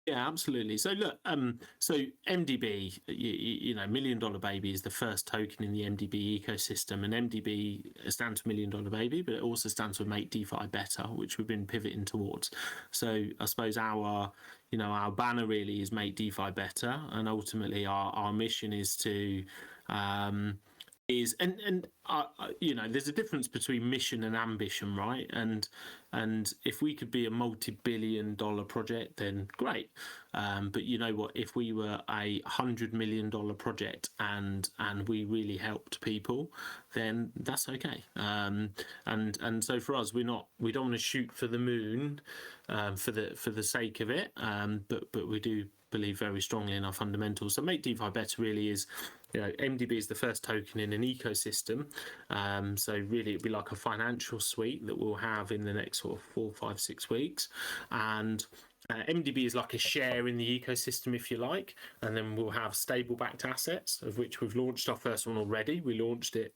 Yeah, absolutely. So look, so MDB, Million Dollar Baby is the first token in the MDB ecosystem, and MDB stands for Million Dollar Baby, but it also stands for Make DeFi Better, which we've been pivoting towards. So I suppose our banner really is Make DeFi Better, and ultimately our mission is to there's a difference between mission and ambition, right? And if we could be a multi-billion-dollar project, then great. But you know what? If we were $100 million project and we really helped people, then that's okay. And so for us, we don't want to shoot for the moon for the sake of it. But we do believe very strongly in our fundamentals. So Make DeFi Better really is, MDB is the first token in an ecosystem. So really it'd be like a financial suite that we'll have in the next sort of 4, 5, 6 weeks. And MDB is like a share in the ecosystem, if you like, and then we'll have stable backed assets, of which we've launched our first one already. We launched it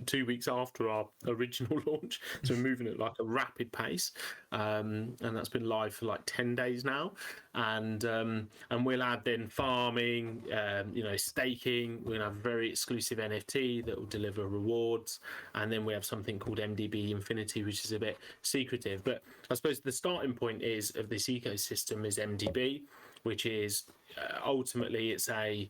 2 weeks after our original launch, so we're moving at like a rapid pace, and that's been live for like 10 days now. And we'll add then farming, staking. We're gonna have a very exclusive NFT that will deliver rewards, and then we have something called MDB Infinity, which is a bit secretive. But I suppose the starting point of this ecosystem is MDB, which is ultimately it's a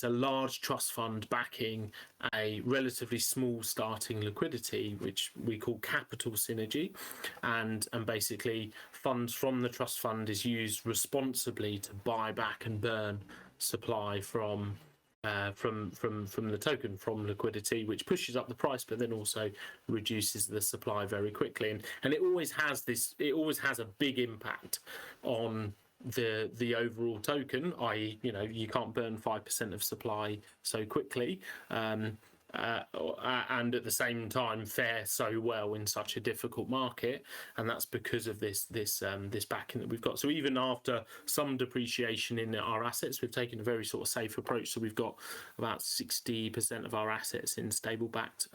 large trust fund backing a relatively small starting liquidity, which we call capital synergy, and basically funds from the trust fund is used responsibly to buy back and burn supply from the token, from liquidity, which pushes up the price, but then also reduces the supply very quickly. And it always has a big impact on the overall token, i.e., you can't burn 5% of supply so quickly, and at the same time fare so well in such a difficult market, and that's because of this backing that we've got. So even after some depreciation in our assets, we've taken a very sort of safe approach. So we've got about 60% of our assets in stable backed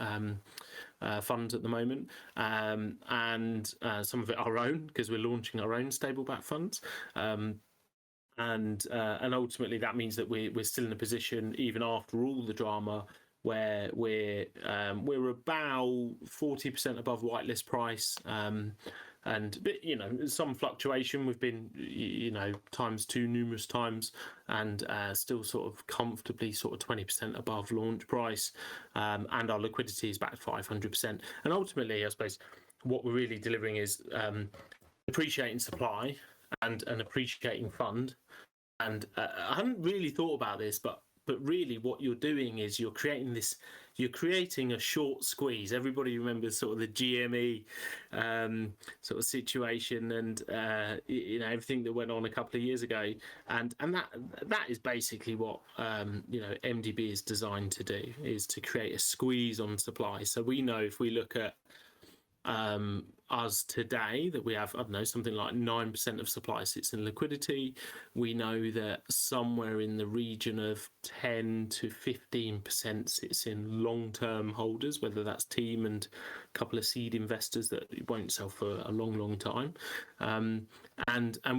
funds at the moment, and some of it our own, because we're launching our own stable backed funds. And ultimately that means that we're still in a position, even after all the drama, where we're about 40% above whitelist price, but some fluctuation. We've been times 2 numerous times, and still sort of comfortably sort of 20% above launch price, and our liquidity is back 500%. And ultimately, I suppose what we're really delivering is appreciating supply and an appreciating fund. And I hadn't really thought about this, but really what you're doing is you're creating a short squeeze. Everybody remembers sort of the GME sort of situation, and everything that went on a couple of years ago, and that is basically what MDB is designed to do, is to create a squeeze on supply. So we know, if we look at us today, that we have, I don't know, something like 9% of supply sits in liquidity. We know that somewhere in the region of 10 to 15% sits in long-term holders, whether that's team and a couple of seed investors that won't sell for a long time. And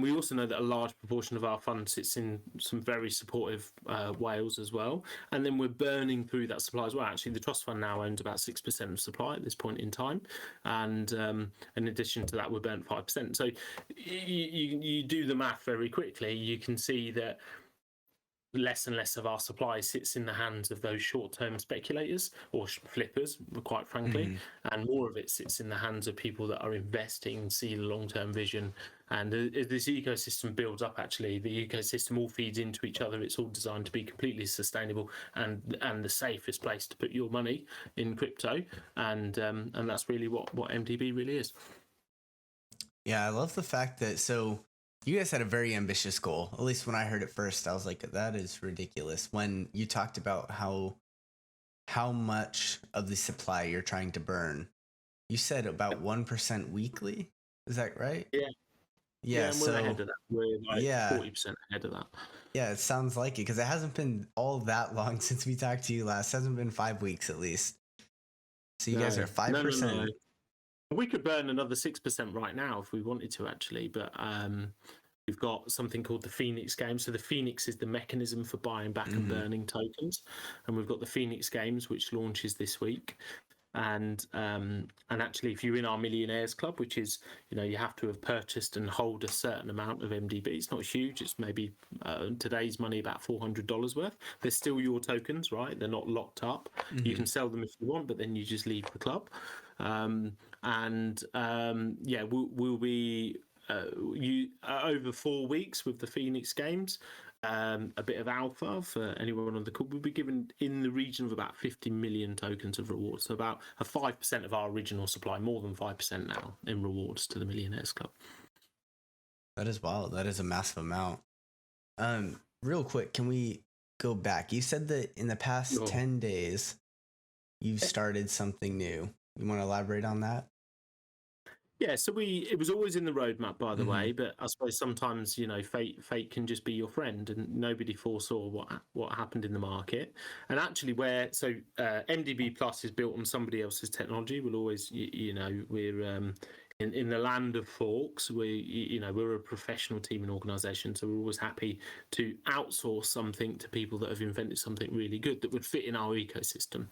we also know that a large proportion of our fund sits in some very supportive whales as well. And then we're burning through that supply as well. Actually, the trust fund now owns about 6% of supply at this point in time. And in addition to that, we're burnt 5%. So you do the math very quickly. You can see that less and less of our supply sits in the hands of those short-term speculators or flippers, quite frankly, and more of it sits in the hands of people that are investing, see the long-term vision. And as this ecosystem builds up, actually, the ecosystem all feeds into each other. It's all designed to be completely sustainable and the safest place to put your money in crypto. And that's really what MDB really is. Yeah, I love the fact that, so you guys had a very ambitious goal. At least when I heard it first, I was like, that is ridiculous. When you talked about how much of the supply you're trying to burn, you said about 1% weekly. Is that right? Yeah. Yeah, and we're ahead of that. We're like 40% ahead of that. Yeah, it sounds like it, because it hasn't been all that long since we talked to you last. It hasn't been 5 weeks at least. So you guys are 5%. No. We could burn another 6% right now if we wanted to, actually, but We've got something called the Phoenix Games. So the Phoenix is the mechanism for buying back and burning tokens, and we've got the Phoenix Games, which launches this week. And actually, if you're in our Millionaires Club, which is, you have to have purchased and hold a certain amount of MDB. It's not huge. It's maybe today's money about $400 worth. They're still your tokens, right? They're not locked up. You can sell them if you want, but then you just leave the club. We'll be over 4 weeks with the Phoenix Games. A bit of alpha for anyone on the call. We'll be given in the region of about 50 million tokens of rewards. So about a 5% of our original supply, more than 5% now in rewards to the Millionaires Club. That is wild. That is a massive amount. Real quick, can we go back? You said that in the past 10 days, you've started something new. You want to elaborate on that? Yeah, so it was always in the roadmap, by the way, but I suppose sometimes, fate can just be your friend, and nobody foresaw what happened in the market. And actually MDB Plus is built on somebody else's technology. We'll always, we're in the land of forks. We're a professional team and organization, so we're always happy to outsource something to people that have invented something really good that would fit in our ecosystem.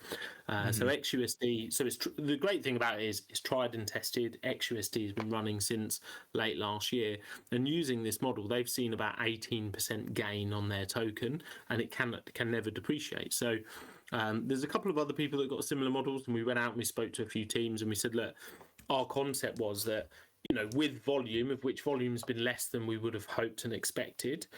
So XUSD, the great thing about it is it's tried and tested. XUSD has been running since late last year, and using this model, they've seen about 18% gain on their token, and it can never depreciate. So there's a couple of other people that got similar models, and we went out and we spoke to a few teams, and we said, look, our concept was that, with volume, of which volume's been less than we would have hoped and expected,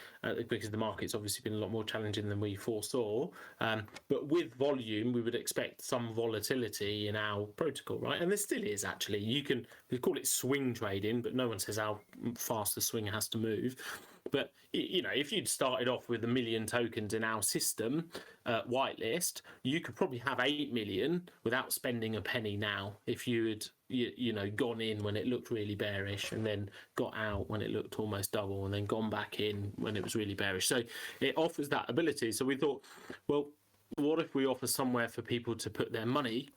because the market's obviously been a lot more challenging than we foresaw. But with volume, we would expect some volatility in our protocol, right? And there still is, actually. We call it swing trading, but no one says how fast the swing has to move. But, if you'd started off with 1 million tokens in our system, whitelist, you could probably have 8 million without spending a penny now if you had, gone in when it looked really bearish and then got out when it looked almost double and then gone back in when it was really bearish. So it offers that ability. So we thought, well, what if we offer somewhere for people to put their money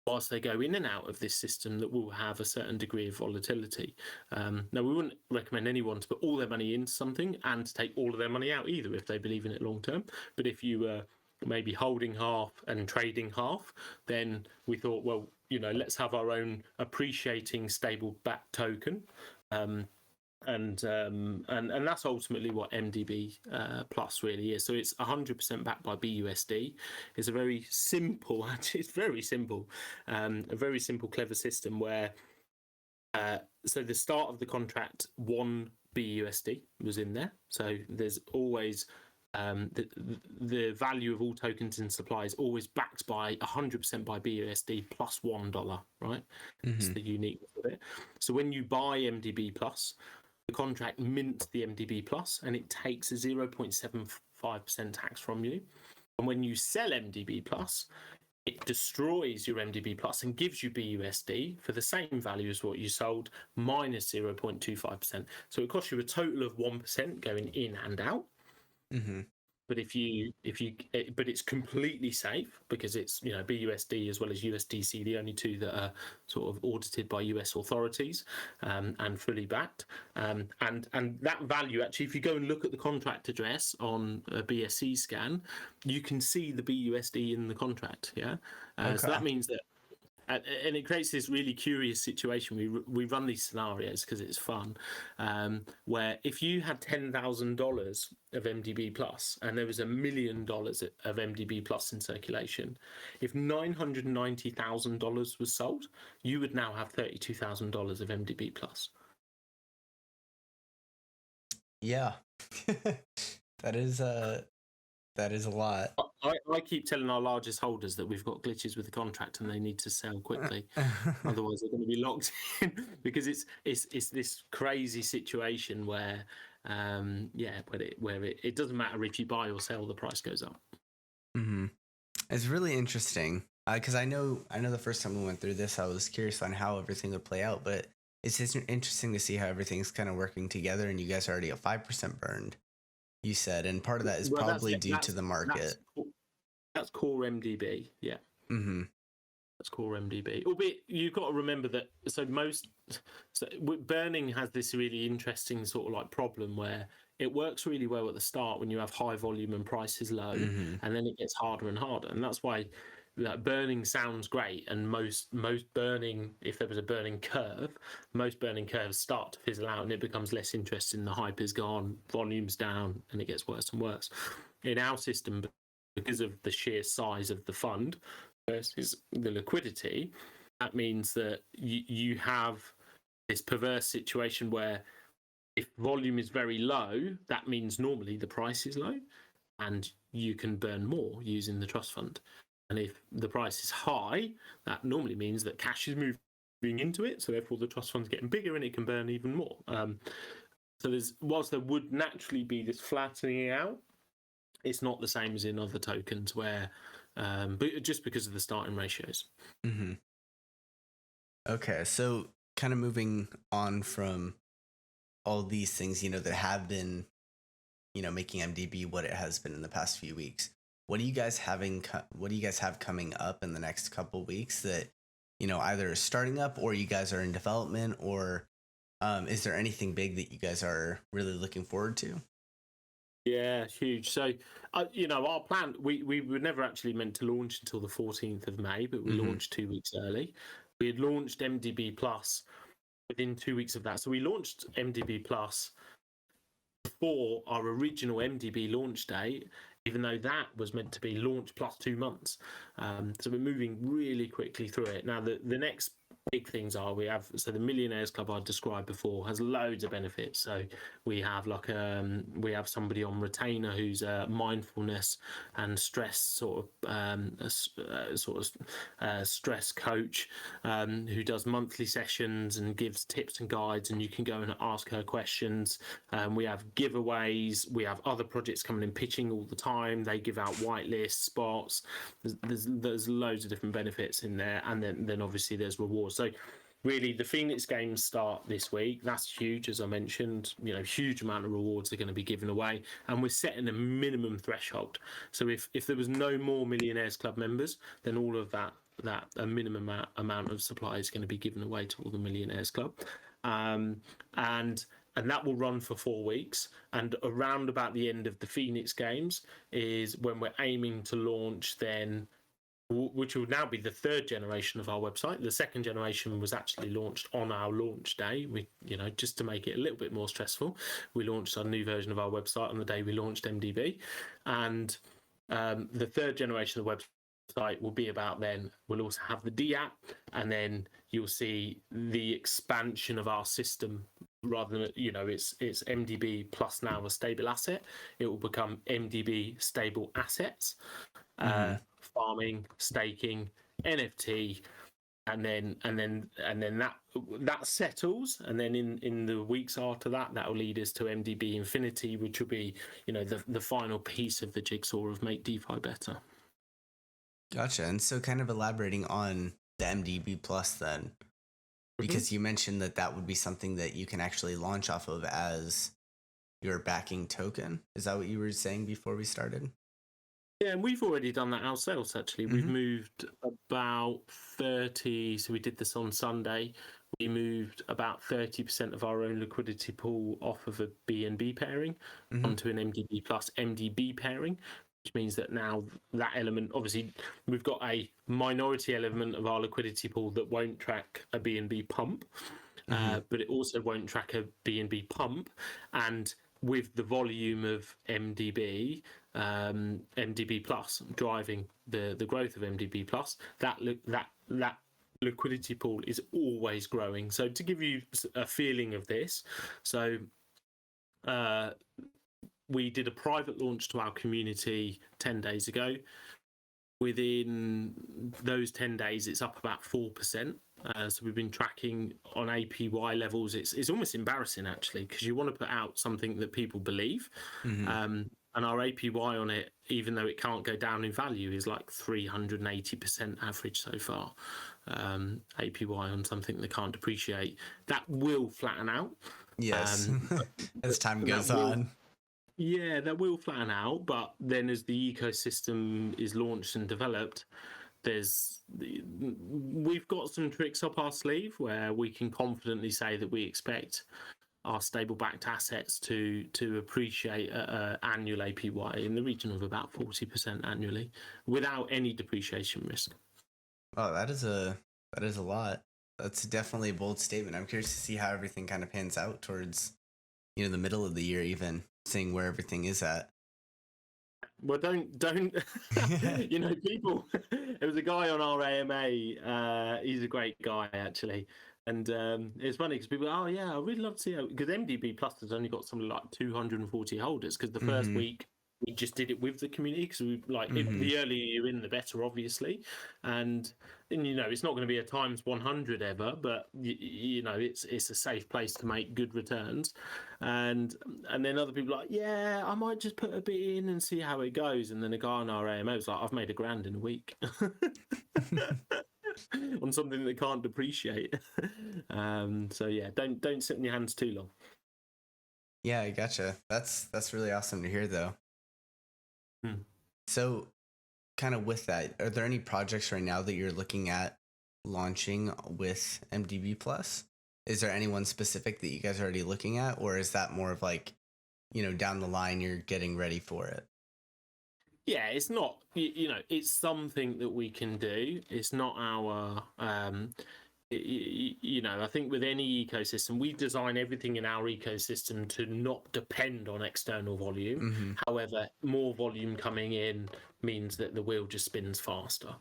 whilst they go in and out of this system that will have a certain degree of volatility? Now, we wouldn't recommend anyone to put all their money into something and to take all of their money out either if they believe in it long term. But if you were maybe holding half and trading half, then we thought, well, let's have our own appreciating stable back token. And that's ultimately what MDB Plus really is. So it's 100% backed by BUSD. It's a very simple, actually, it's very simple, a very simple, clever system where, so the start of the contract, 1 BUSD was in there. So there's always the value of all tokens in supply is always backed by 100% by BUSD plus $1, right? It's the uniqueness of it. So when you buy MDB Plus, the contract mints the MDB Plus and it takes a 0.75% tax from you. And when you sell MDB Plus, it destroys your MDB Plus and gives you BUSD for the same value as what you sold minus 0.25%. So it costs you a total of 1% going in and out. But but it's completely safe because it's BUSD as well as USDC, the only two that are sort of audited by US authorities and fully backed. And that value, actually, if you go and look at the contract address on a BSC scan, you can see the BUSD in the contract. Yeah, so that means that. And it creates this really curious situation. We run these scenarios because it's fun, where if you had $10,000 of MDB Plus and there was $1 million of MDB Plus in circulation, if $990,000 was sold, you would now have $32,000 of MDB Plus. Yeah, that is a lot. I keep telling our largest holders that we've got glitches with the contract and they need to sell quickly, otherwise they're going to be locked in because it's this crazy situation where it doesn't matter if you buy or sell, the price goes up. It's really interesting because I know the first time we went through this, I was curious on how everything would play out, but it's just interesting to see how everything's kind of working together. And you guys are already at 5% burned, you said, and part of that is probably due to the market. That's core MDB, yeah. That's core MDB. Albeit you've got to remember that burning has this really interesting sort of like problem where it works really well at the start when you have high volume and price is low, Mm-hmm. and then it gets harder and harder, and that's why burning sounds great. And most burning, if there was a burning curve, most burning curves start to fizzle out and it becomes less interesting. The hype is gone, volume's down, and it gets worse and worse. In our system, because of the sheer size of the fund versus the liquidity, that means that you have this perverse situation where if volume is very low, that means normally the price is low and you can burn more using the trust fund. And if the price is high, that normally means that cash is moving into it, so therefore the trust fund's getting bigger and it can burn even more. So whilst there would naturally be this flattening out, it's not the same as in other tokens where, but just because of the starting ratios. Mm-hmm. Okay, so kind of moving on from all these things, that have been, making MDB what it has been in the past few weeks. What do you guys have coming up in the next couple weeks that, either is starting up or you guys are in development, or is there anything big that you guys are really looking forward to? Yeah, huge. So, our plan, we were never actually meant to launch until the 14th of May, but we launched 2 weeks early. We had launched MDB Plus within 2 weeks of that. So we launched MDB Plus before our original MDB launch date, even though that was meant to be launch plus 2 months. So we're moving really quickly through it. Now, the next big things are the Millionaires Club I described before has loads of benefits. So we have we have somebody on retainer who's a mindfulness and stress stress coach who does monthly sessions and gives tips and guides, and you can go and ask her questions. We have giveaways. We have other projects coming in pitching all the time. They give out whitelist spots. There's loads of different benefits in there, and then obviously there's rewards. So really, the Phoenix Games start this week. That's huge, as I mentioned. Huge amount of rewards are going to be given away, and we're setting a minimum threshold. So if there was no more Millionaires Club members, then all of that a minimum amount of supply is going to be given away to all the Millionaires Club, and that will run for 4 weeks. And around about the end of the Phoenix Games is when we're aiming to launch then, which will now be the third generation of our website. The second generation was actually launched on our launch day. We, just to make it a little bit more stressful, we launched our new version of our website on the day we launched MDB. And the third generation of the website will be about then. We'll also have the D app, and then you'll see the expansion of our system. Rather than, it's MDB plus now a stable asset, it will become MDB stable assets. Farming, staking, NFT, and then that settles, and then in the weeks after that will lead us to MDB Infinity, which will be the final piece of the jigsaw of make DeFi better. Gotcha. And so, kind of elaborating on the MDB Plus then, because you mentioned that would be something that you can actually launch off of as your backing token. Is that what you were saying before we started? Yeah, and we've already done that ourselves, actually. We've moved about 30, so we did this on Sunday. We moved about 30% of our own liquidity pool off of a BNB pairing onto an MDB plus MDB pairing, which means that now that element, obviously, we've got a minority element of our liquidity pool that won't track a BNB pump, but it also won't track a BNB pump. And with the volume of MDB Plus driving the growth of MDB Plus, that liquidity pool is always growing. So to give you a feeling of this, so we did a private launch to our community 10 days ago. Within those 10 days, it's up about 4%. So we've been tracking on APY levels. It's almost embarrassing, actually, because you want to put out something that people believe. And our APY on it, even though it can't go down in value, is like 380% average so far. APY on something that can't depreciate. That will flatten out. Yes, as time goes on. Yeah, that will flatten out. But then as the ecosystem is launched and developed, we've got some tricks up our sleeve where we can confidently say that we expect our stable backed assets to appreciate annual APY in the region of about 40% annually without any depreciation risk. Oh, that is a lot. That's definitely a bold statement. I'm curious to see how everything kind of pans out towards, the middle of the year, even seeing where everything is at. Well, don't people. There was a guy on our AMA. He's a great guy actually, and it's funny because people, oh yeah, I really love to see how, because MDB Plus has only got something like 240 holders, because the first week we just did it with the community, because we the earlier you're in, the better, obviously, and it's not going to be a times 100 ever, but it's a safe place to make good returns, and then other people are like, yeah, I might just put a bit in and see how it goes, and then a guy on our AMO was like, I've made $1,000 in a week. On something that can't depreciate. So yeah, don't sit on your hands too long. Yeah, I gotcha. That's really awesome to hear, though. So, kind of with that, are there any projects right now that you're looking at launching with MDB Plus? Is there anyone specific that you guys are already looking at, or is that more of like, down the line you're getting ready for it? Yeah, it's not, it's something that we can do. It's not our, I think with any ecosystem, we design everything in our ecosystem to not depend on external volume. However, more volume coming in means that the wheel just spins faster,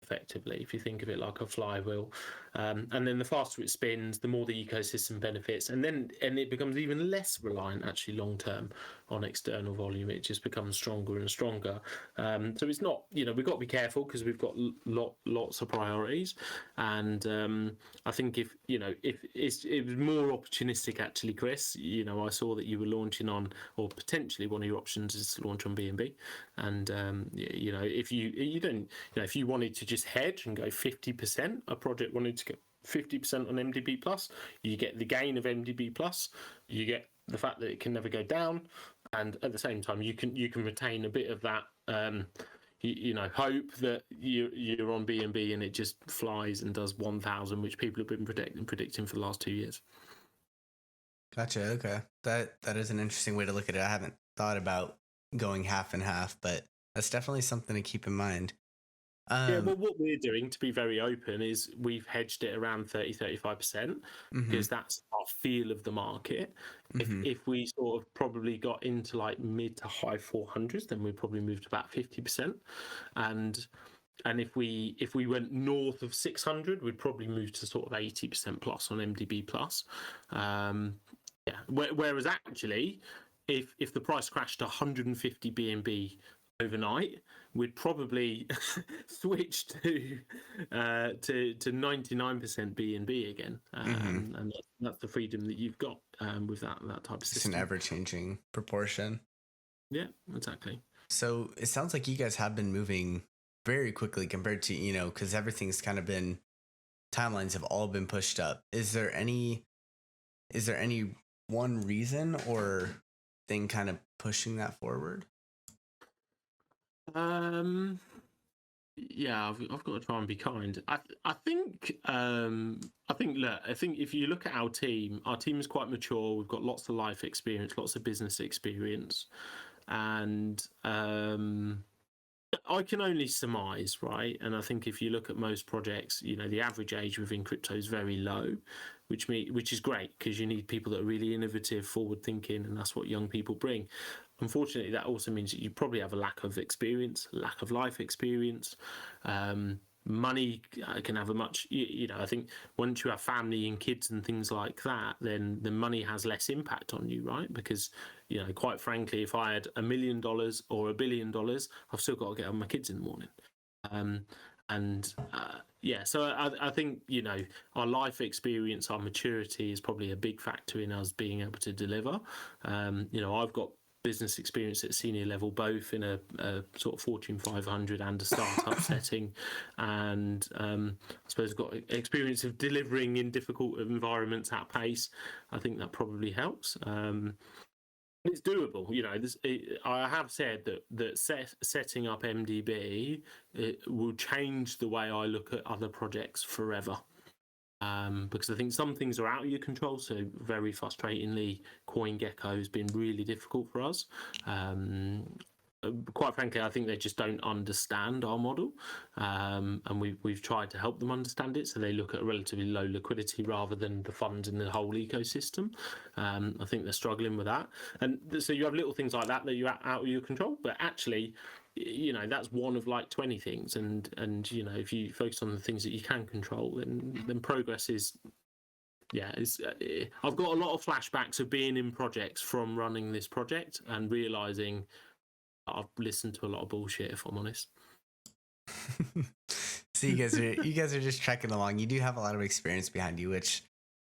effectively, if you think of it like a flywheel. And then the faster it spins, the more the ecosystem benefits, and it becomes even less reliant actually long term on external volume. It just becomes stronger and stronger. So it's not, we've got to be careful because we've got lots of priorities, and I think if it was more opportunistic actually, Chris. I saw that you were launching on, or potentially one of your options is to launch on BNB, and if you don't, if you wanted to just hedge and go 50%, a project wanted to go 50% on MDB Plus, you get the gain of MDB Plus, you get the fact that it can never go down, and at the same time you can retain a bit of that hope that you're on BNB and it just flies and does 1,000, which people have been predicting for the last 2 years. Gotcha. Okay, that is an interesting way to look at it. I haven't thought about going half and half, but that's definitely something to keep in mind. Yeah, well, what we're doing, to be very open, is we've hedged it around 30-35%, because that's our feel of the market. If we sort of probably got into like mid to high 400s, then we'd probably move to about 50%, and if we went north of 600, we'd probably move to sort of 80% plus on MDB Plus. Yeah, whereas actually, if the price crashed to 150 BNB overnight, we'd probably switch to 99% BNB again, and that's the freedom that you've got with that type of system. It's an ever-changing proportion. Yeah, exactly. So it sounds like you guys have been moving very quickly compared to, because everything's kind of been, timelines have all been pushed up. Is there any one reason or thing kind of pushing that forward? Yeah, I've got to try and be kind. I think if you look at our team is quite mature. We've got lots of life experience, lots of business experience, and I can only surmise, right? And I think if you look at most projects, the average age within crypto is very low, which is great, because you need people that are really innovative, forward thinking, and that's what young people bring. Unfortunately, that also means that you probably have a lack of experience, lack of life experience. Money can have a much, I think once you have family and kids and things like that, then the money has less impact on you, right? Because, quite frankly, if I had $1 million or $1 billion, I've still got to get on my kids in the morning. So I think, our life experience, our maturity is probably a big factor in us being able to deliver. I've got business experience at senior level, both in a sort of Fortune 500 and a startup setting, and I suppose I've got experience of delivering in difficult environments at pace. I think that probably helps. It's doable. I have said that setting up MDB, it will change the way I look at other projects forever. Because I think some things are out of your control. So very frustratingly, CoinGecko has been really difficult for us. Quite frankly, I think they just don't understand our model, and we've tried to help them understand it. So they look at a relatively low liquidity rather than the funds in the whole ecosystem. I think they're struggling with that, and so you have little things like that you're out of your control. But actually, that's one of like 20 things, and if you focus on the things that you can control, then progress is. Yeah, I've got a lot of flashbacks of being in projects from running this project and realizing I've listened to a lot of bullshit, if I'm honest. So you guys are just trekking along. You do have a lot of experience behind you, which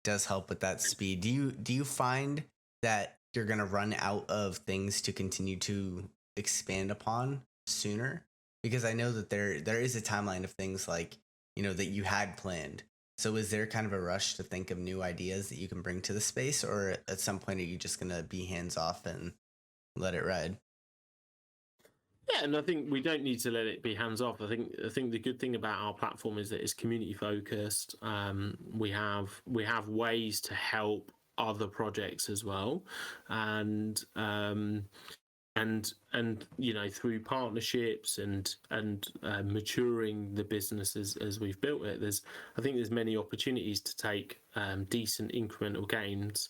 does help with that speed. Do you find that you're gonna run out of things to continue to expand upon sooner? Because I know that there is a timeline of things like, that you had planned. So is there kind of a rush to think of new ideas that you can bring to the space, or at some point are you just gonna be hands off and let it ride? Yeah, and I think we don't need to let it be hands off. I think the good thing about our platform is that it's community focused. We have ways to help other projects as well, and through partnerships and maturing the business as we've built it, I think there's many opportunities to take decent incremental gains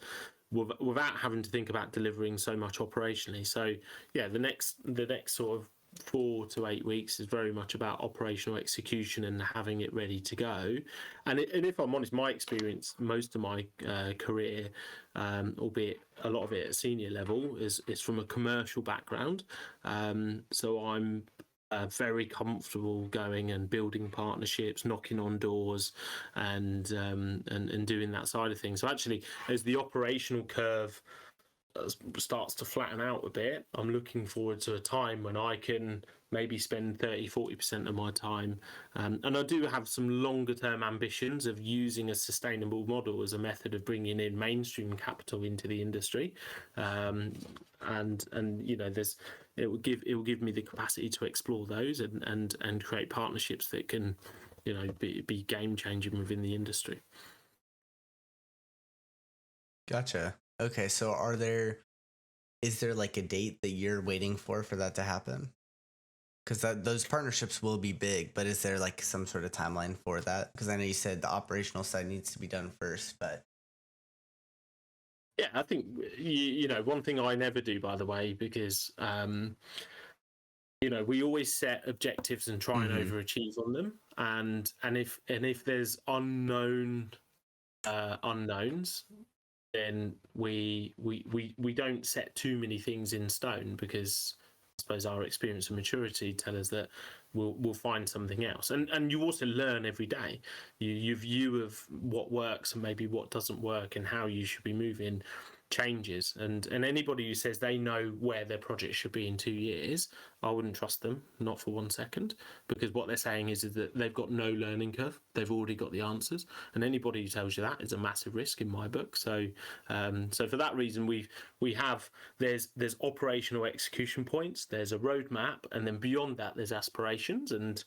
without having to think about delivering so much operationally. So yeah, the next sort of 4 to 8 weeks is very much about operational execution and having it ready to go. And if I'm honest, my experience, most of my career, albeit a lot of it at senior level, is from a commercial background. So I'm very comfortable going and building partnerships, knocking on doors, and doing that side of things. So actually, as the operational curve starts to flatten out a bit, I'm looking forward to a time when I can maybe spend 30-40% of my time, and I do have some longer term ambitions of using a sustainable model as a method of bringing in mainstream capital into the industry, and there's it will give me the capacity to explore those and create partnerships that can be game changing within the industry. Gotcha. Okay, so is there like a date that you're waiting for that to happen? Because those partnerships will be big, but is there like some sort of timeline for that? Because I know you said the operational side needs to be done first, but yeah, I think one thing I never do, by the way, because we always set objectives and try and overachieve on them, and if there's unknowns, then we don't set too many things in stone, because I suppose our experience and maturity tell us that we'll find something else. And you also learn every day. Your view of what works and maybe what doesn't work and how you should be moving changes. And anybody who says they know where their project should be in 2 years, I wouldn't trust them, not for 1 second, because what they're saying is that they've got no learning curve. They've already got the answers, and anybody who tells you that is a massive risk in my book. So for that reason, there's operational execution points, there's a roadmap, and then beyond that there's aspirations, and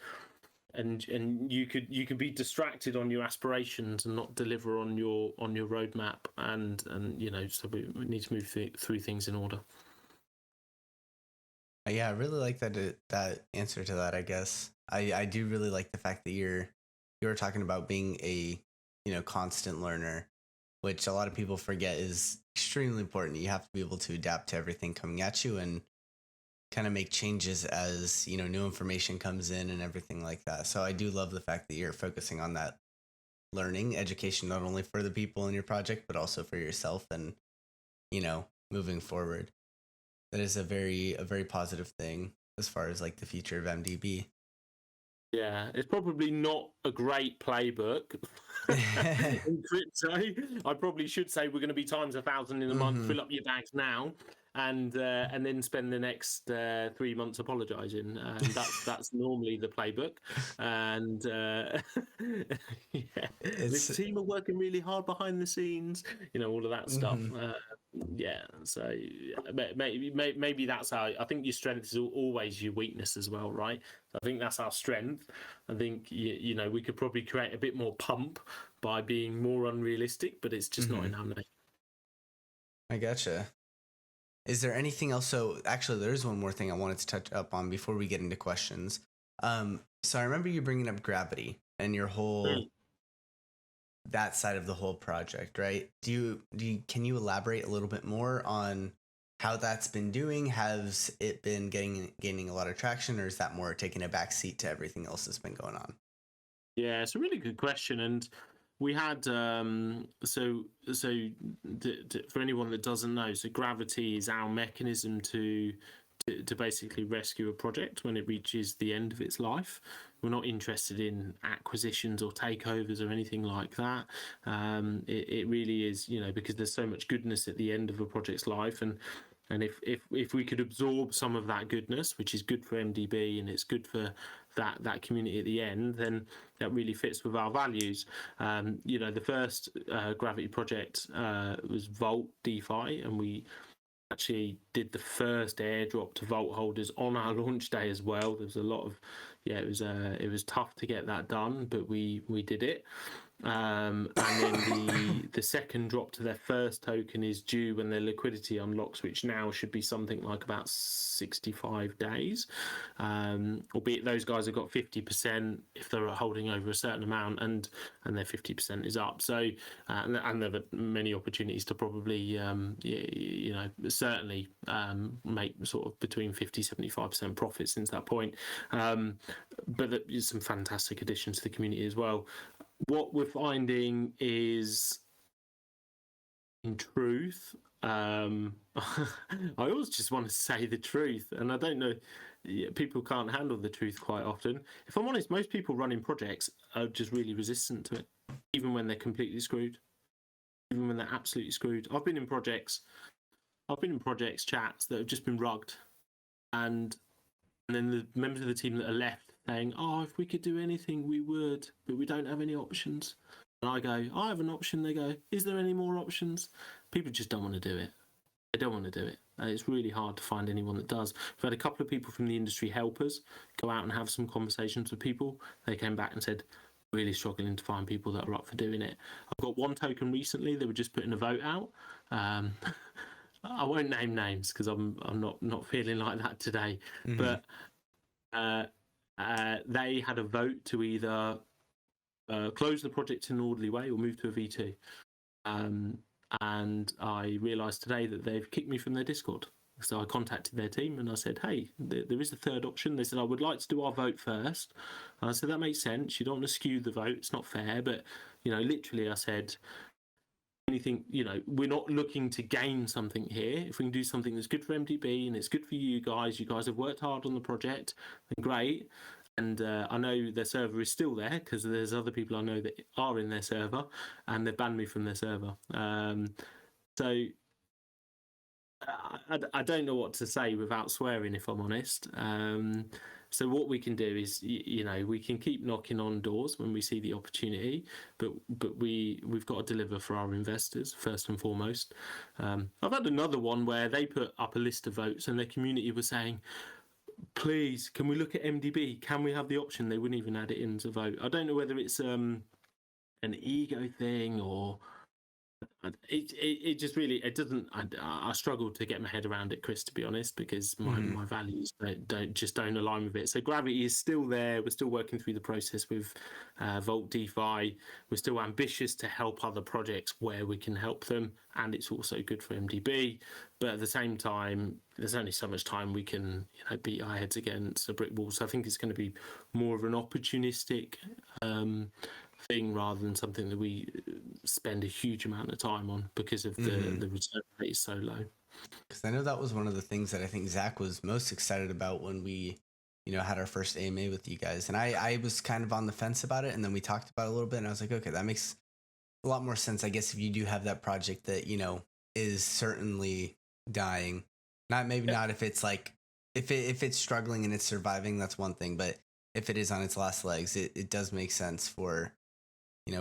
you could be distracted on your aspirations and not deliver on your roadmap, and so we need to move through things in order. Yeah, I really like that answer to that. I guess I do really like the fact that you were talking about being a constant learner, which a lot of people forget is extremely important. You have to be able to adapt to everything coming at you and kind of make changes as new information comes in and everything like that. So I do love the fact that you're focusing on that learning education, not only for the people in your project but also for yourself, and moving forward. That is a very positive thing as far as like the future of MDB. Yeah, it's probably not a great playbook in crypto. I probably should say we're going to be times 1,000 in a month. Fill up your bags now. and then spend the next 3 months apologising, and that's normally the playbook. And yeah, this It's team are working really hard behind the scenes, all of that stuff. mhm. Yeah, so maybe that's how I think your strength is always your weakness as well, right? I think that's our strength. I think we could probably create a bit more pump by being more unrealistic, but it's just not in our nature. I gotcha. Is there anything else? So actually, there's one more thing I wanted to touch up on before we get into questions. So I remember you bringing up gravity and your whole that side of the whole project, right? Can you elaborate a little bit more on how that's been doing? Has it been gaining a lot of traction, or is that more taking a back seat to everything else that's been going on? Yeah, it's a really good question, and we had for anyone that doesn't know, so gravity is our mechanism to basically rescue a project when it reaches the end of its life. We're not interested in acquisitions or takeovers or anything like that. It really is, because there's so much goodness at the end of a project's life, and if we could absorb some of that goodness, which is good for MDB and it's good for that community at the end, then that really fits with our values. The first gravity project was Vault DeFi, and we actually did the first airdrop to Vault holders on our launch day as well. There was a lot of, it was tough to get that done, but we did it. And then the second drop to their first token is due when their liquidity unlocks, which now should be something like about 65 days. Albeit those guys have got 50% if they're holding over a certain amount, and their 50% is up. So and there are many opportunities to probably certainly make sort of between 50-75% profit since that point. But there's some fantastic additions to the community as well. What we're finding is, in truth, I always just want to say the truth, and I don't know, people can't handle the truth quite often. If I'm honest, most people running projects are just really resistant to it, even when they're completely screwed, even when they're absolutely screwed. I've been in projects chats that have just been rugged, and then the members of the team that are left saying, "Oh, if we could do anything, we would, but we don't have any options." And I go, "I have an option." They go, "Is there any more options?" People just don't want to do it. They don't want to do it. It's really hard to find anyone that does. We've had a couple of people from the industry help us go out and have some conversations with people. They came back and said, really struggling to find people that are up for doing it. I've got one token recently. They were just putting a vote out. I won't name names because I'm not feeling like that today. But they had a vote to either close the project in an orderly way or move to a V2. And I realised today that they've kicked me from their Discord. So I contacted their team and I said, "Hey, there is a third option." They said, "I would like to do our vote first." And I said, "That makes sense. You don't want to skew the vote. It's not fair." But, literally I said, anything, we're not looking to gain something here. If we can do something that's good for MDB and it's good for you guys have worked hard on the project, then great. And I know their server is still there because there's other people I know that are in their server, and they've banned me from their server. So I don't know what to say without swearing, if I'm honest. So what we can do is, we can keep knocking on doors when we see the opportunity, but we've got to deliver for our investors first and foremost. I've had another one where they put up a list of votes and their community was saying, "Please, can we look at MDB? Can we have the option?" They wouldn't even add it in to vote. I don't know whether it's an ego thing or it just really, it doesn't. I struggle to get my head around it, Chris, to be honest, because my values don't align with it. So gravity is still there. We're still working through the process with Vault DeFi. We're still ambitious to help other projects where we can help them, and it's also good for MDB. But at the same time, there's only so much time we can beat our heads against a brick wall. So I think it's going to be more of an opportunistic thing rather than something that we spend a huge amount of time on because of the return rate is so low. Because I know that was one of the things that I think Zach was most excited about when we, had our first AMA with you guys. And I was kind of on the fence about it. And then we talked about it a little bit and I was like, okay, that makes a lot more sense. I guess if you do have that project that, is certainly dying, Not if it's like if it's struggling and it's surviving, that's one thing. But if it is on its last legs, it does make sense for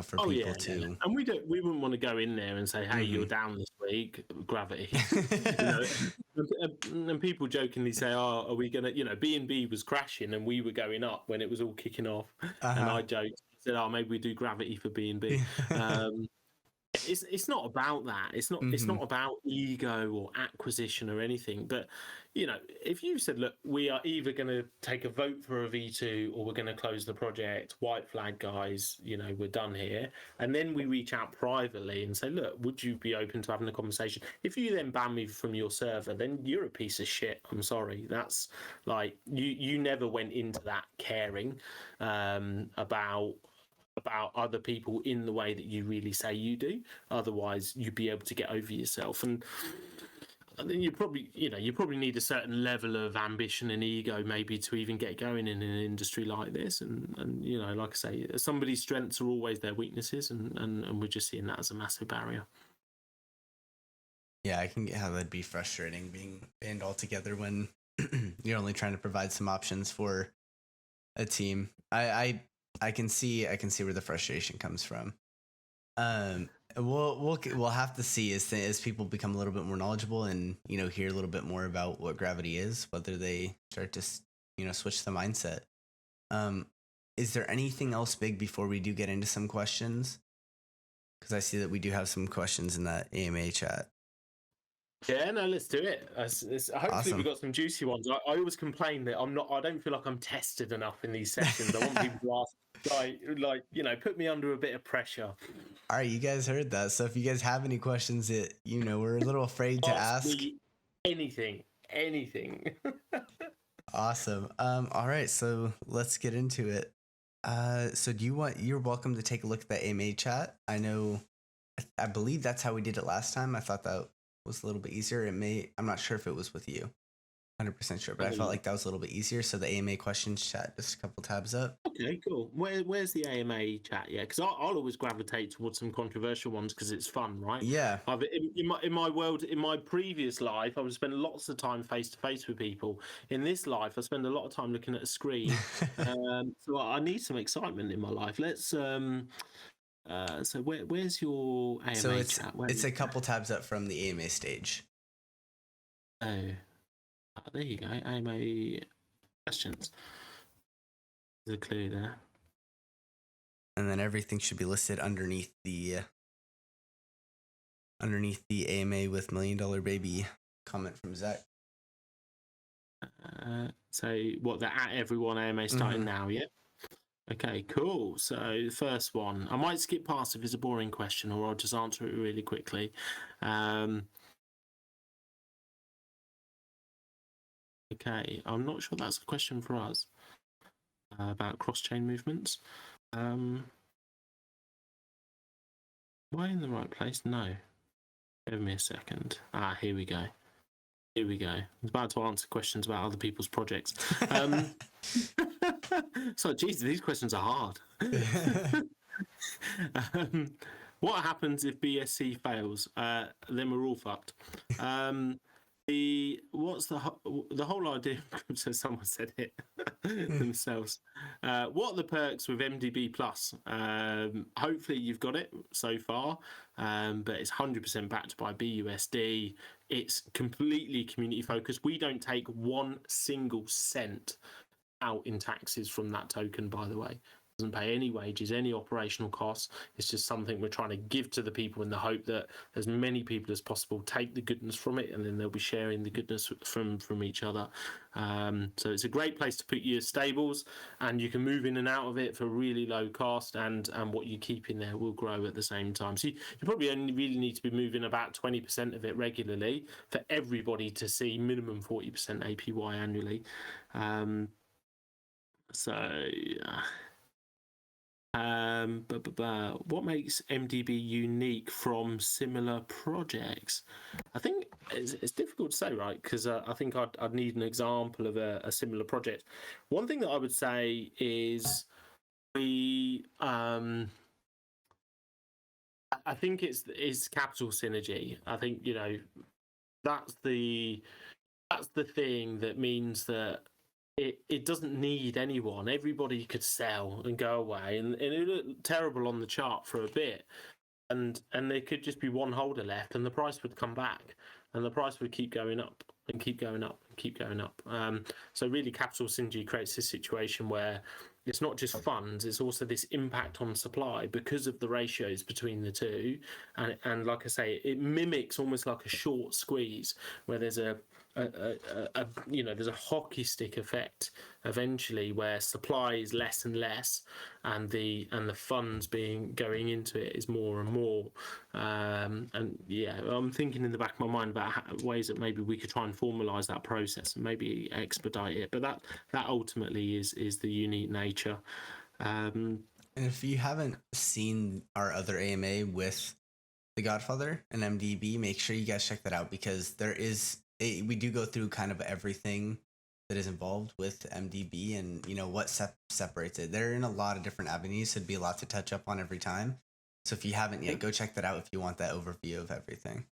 for people to. And we wouldn't want to go in there and say, hey, you're down this week, gravity. And people jokingly say, oh, are we gonna, BNB was crashing and we were going up when it was all kicking off. And I joked, said, oh, maybe we do gravity for BNB. It's not about that. It's not about ego or acquisition or anything. But if you said, look, we are either going to take a vote for a V2 or we're going to close the project, white flag guys, we're done here. And then we reach out privately and say, look, would you be open to having a conversation? If you then ban me from your server, then you're a piece of shit. I'm sorry. That's like you never went into that caring about other people in the way that you really say you do. Otherwise, you'd be able to get over yourself. And then you probably need a certain level of ambition and ego maybe to even get going in an industry like this. And like I say, somebody's strengths are always their weaknesses, and we're just seeing that as a massive barrier. Yeah, I can get how that'd be frustrating being banned altogether when you're only trying to provide some options for a team. I can see where the frustration comes from. We'll have to see as people become a little bit more knowledgeable and hear a little bit more about what gravity is, whether they start to switch the mindset. Is there anything else big before we do get into some questions? Because I see that we do have some questions in that AMA chat. Yeah, no, let's do it. Hopefully, Awesome. We've got some juicy ones. I always complain that I don't feel like I'm tested enough in these sessions. I want people to ask, put me under a bit of pressure. All right, you guys heard that. So if you guys have any questions that we're a little afraid to ask, anything. Awesome. All right, so let's get into it. So you're welcome to take a look at the AMA chat. I believe that's how we did it last time. I thought that was a little bit easier. I'm not sure if it was with you. 100% sure, but I felt like that was a little bit easier. So the AMA questions chat, just a couple tabs up. Okay, cool. Where's the AMA chat? Yeah, because I'll always gravitate towards some controversial ones because it's fun, right? Yeah. In my world, in my previous life, I would spend lots of time face to face with people. In this life, I spend a lot of time looking at a screen. So I need some excitement in my life. Let's. So where's your AMA chat? It's a couple tabs up from the AMA stage. Oh. There you go. AMA questions. There's a clue there. And then everything should be listed underneath the AMA with $1 Million Baby comment from Zach. So what? They're at everyone AMA starting now, yeah? Okay, cool. So the first one, I might skip past if it's a boring question, or I'll just answer it really quickly. Okay, I'm not sure that's a question for us about cross-chain movements. Am I in the right place? No. Give me a second. Here we go. I was about to answer questions about other people's projects. So, geez, these questions are hard. What happens if BSC fails? Then we're all fucked. The whole idea? So someone said it themselves. What are the perks with MDB Plus? Hopefully you've got it so far, but it's 100% backed by BUSD. It's completely community focused. We don't take 1 single cent out in taxes from that token, by the way. Doesn't pay any wages, any operational costs. It's just something we're trying to give to the people in the hope that as many people as possible take the goodness from it, and then they'll be sharing the goodness from each other. So it's a great place to put your stables, and you can move in and out of it for really low cost, and what you keep in there will grow at the same time. So you probably only really need to be moving about 20% of it regularly for everybody to see minimum 40% APY annually. What makes MDB unique from similar projects? I think it's difficult to say, right? Because I think I'd need an example of a similar project. One thing that I would say is I think it's capital synergy. I think that's the that's the thing that means that it doesn't need anyone. Everybody could sell and go away, and it looked terrible on the chart for a bit. And there could just be one holder left, and the price would come back, and the price would keep going up and keep going up and keep going up. So really, capital synergy creates this situation where it's not just funds; it's also this impact on supply because of the ratios between the two. And like I say, it mimics almost like a short squeeze where there's a there's a hockey stick effect eventually where supply is less and less, and the funds going into it is more and more. And yeah, I'm thinking in the back of my mind about ways that maybe we could try and formalize that process and maybe expedite it. But that ultimately is the unique nature. And if you haven't seen our other AMA with The Godfather and MDB, make sure you guys check that out, because we do go through kind of everything that is involved with MDB and what separates it. They're in a lot of different avenues, so it'd be a lot to touch up on every time. So if you haven't yet, go check that out if you want that overview of everything.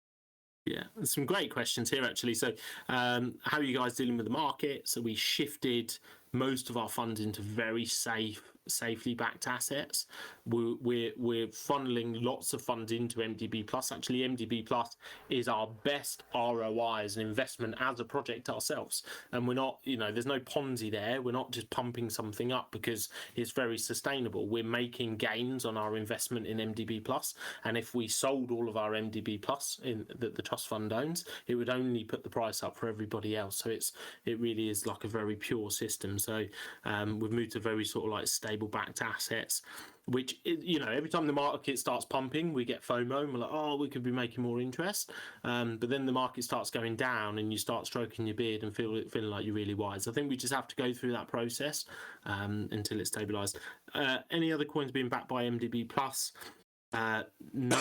Yeah, there's some great questions here actually. So how are you guys dealing with the market? So we shifted most of our funds into very safely backed assets. We're funneling lots of funds into MDB Plus. Actually, MDB Plus is our best ROI as an investment as a project ourselves, and we're not, there's no Ponzi there. We're not just pumping something up because it's very sustainable. We're making gains on our investment in MDB Plus, and if we sold all of our MDB Plus that the trust fund owns, it would only put the price up for everybody else. So it really is like a very pure system. So we've moved to very sort of like stable backed assets, which every time the market starts pumping, we get FOMO and we're like, oh, we could be making more interest. But then the market starts going down and you start stroking your beard and feeling like you're really wise. I think we just have to go through that process until it's stabilized. Any other coins being backed by MDB Plus? No,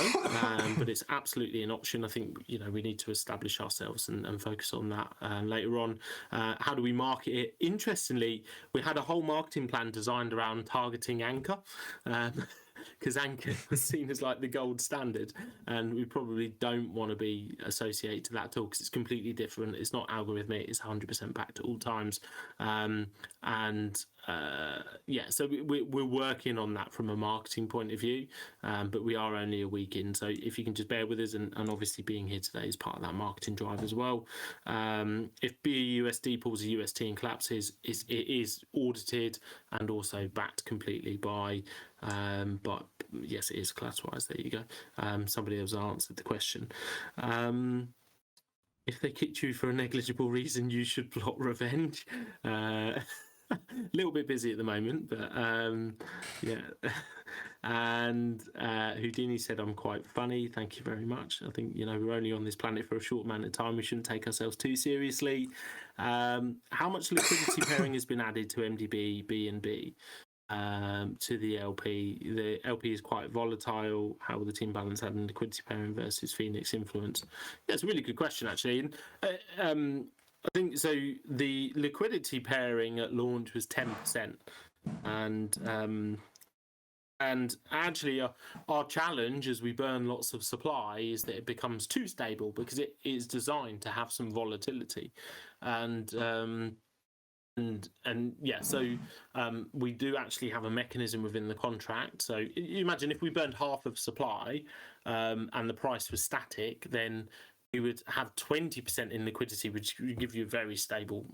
but it's absolutely an option. I think we need to establish ourselves and focus on that later on. How do we market it? Interestingly, we had a whole marketing plan designed around targeting Anchor. Because Anchor was seen as like the gold standard, and we probably don't want to be associated to that at all because it's completely different. It's not algorithmic, it's 100% backed at all times. So we're working on that from a marketing point of view, but we are only a week in, so if you can just bear with us, and obviously being here today is part of that marketing drive as well. If BUSD pulls a UST and collapses, it is audited and also backed completely by but yes, it is collateralized. There you go. Somebody else answered the question. If they kicked you for a negligible reason, you should plot revenge. A little bit busy at the moment, but yeah. And Houdini said, I'm quite funny. Thank you very much. I think, we're only on this planet for a short amount of time. We shouldn't take ourselves too seriously. How much liquidity pairing has been added to MDB, BNB? To the LP. The LP is quite volatile. How will the team balance adding liquidity pairing versus Phoenix influence? Yeah, it's a really good question, actually. And I think so. The liquidity pairing at launch was 10%, and actually our challenge as we burn lots of supply is that it becomes too stable because it is designed to have some volatility, and yeah, so we do actually have a mechanism within the contract. So you imagine if we burned half of supply and the price was static, then we would have 20% in liquidity, which would give you a very stable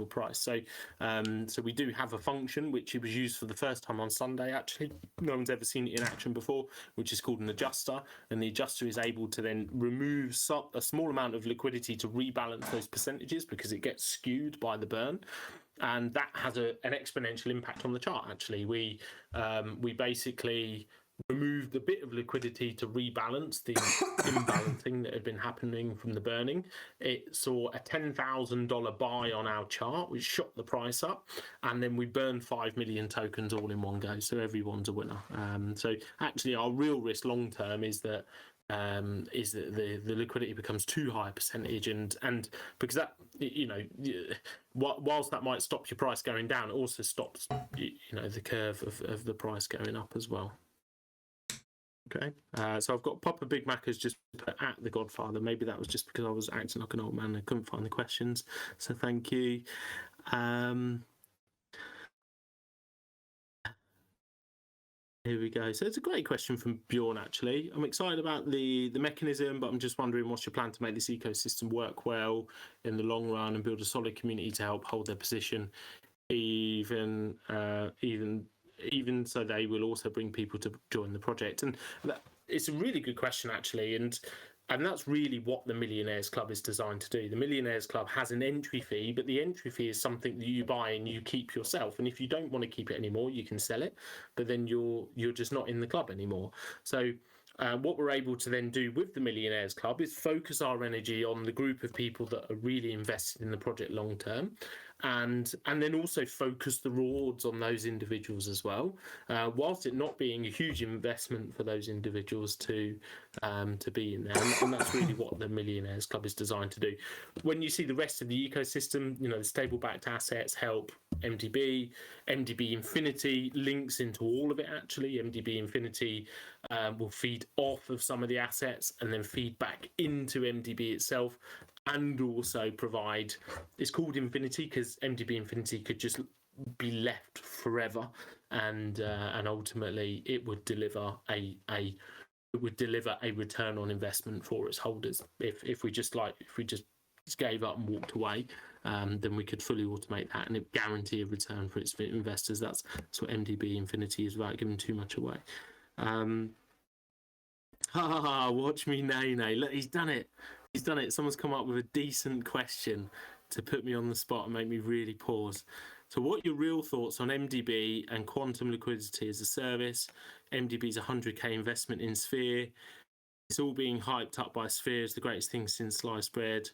price. So so we do have a function which was used for the first time on Sunday. Actually, no one's ever seen it in action before, which is called an adjuster, and the adjuster is able to then remove a small amount of liquidity to rebalance those percentages because it gets skewed by the burn. And that has an exponential impact on the chart. Actually, we basically removed a bit of liquidity to rebalance the imbalancing that had been happening from the burning. It saw a $10,000 buy on our chart, which shot the price up, and then we burned 5 million tokens all in one go. So everyone's a winner. So actually, our real risk long term is that the liquidity becomes too high a percentage, and because that whilst that might stop your price going down, it also stops the curve of the price going up as well. Okay, so I've got Papa Big Mac has just put at the Godfather. Maybe that was just because I was acting like an old man and I couldn't find the questions. So thank you. Here we go. So it's a great question from Bjorn, actually. I'm excited about the mechanism, but I'm just wondering what's your plan to make this ecosystem work well in the long run and build a solid community to help hold their position, even so they will also bring people to join the project. And it's a really good question, actually. And that's really what the Millionaires Club is designed to do. The Millionaires Club has an entry fee, but the entry fee is something that you buy and you keep yourself. And if you don't want to keep it anymore, you can sell it, but then you're just not in the club anymore. So what we're able to then do with the Millionaires Club is focus our energy on the group of people that are really invested in the project long term, and then also focus the rewards on those individuals as well, whilst it not being a huge investment for those individuals to be in there. And that's really what the Millionaires Club is designed to do. When you see the rest of the ecosystem, the stable backed assets help MDB Infinity links into all of it. Actually, MDB Infinity will feed off of some of the assets and then feed back into MDB itself, and also provide, it's called Infinity because MDB Infinity could just be left forever, and ultimately it would deliver a return on investment for its holders. If we just gave up and walked away, then we could fully automate that and it guarantee a return for its investors. That's what MDB Infinity is, without giving too much away. Watch me nay. Look, he's done it. Someone's come up with a decent question to put me on the spot and make me really pause. So what are your real thoughts on MDB and quantum liquidity as a service? MDB's 100k investment in Sphere. It's all being hyped up by Sphere as the greatest thing since sliced bread.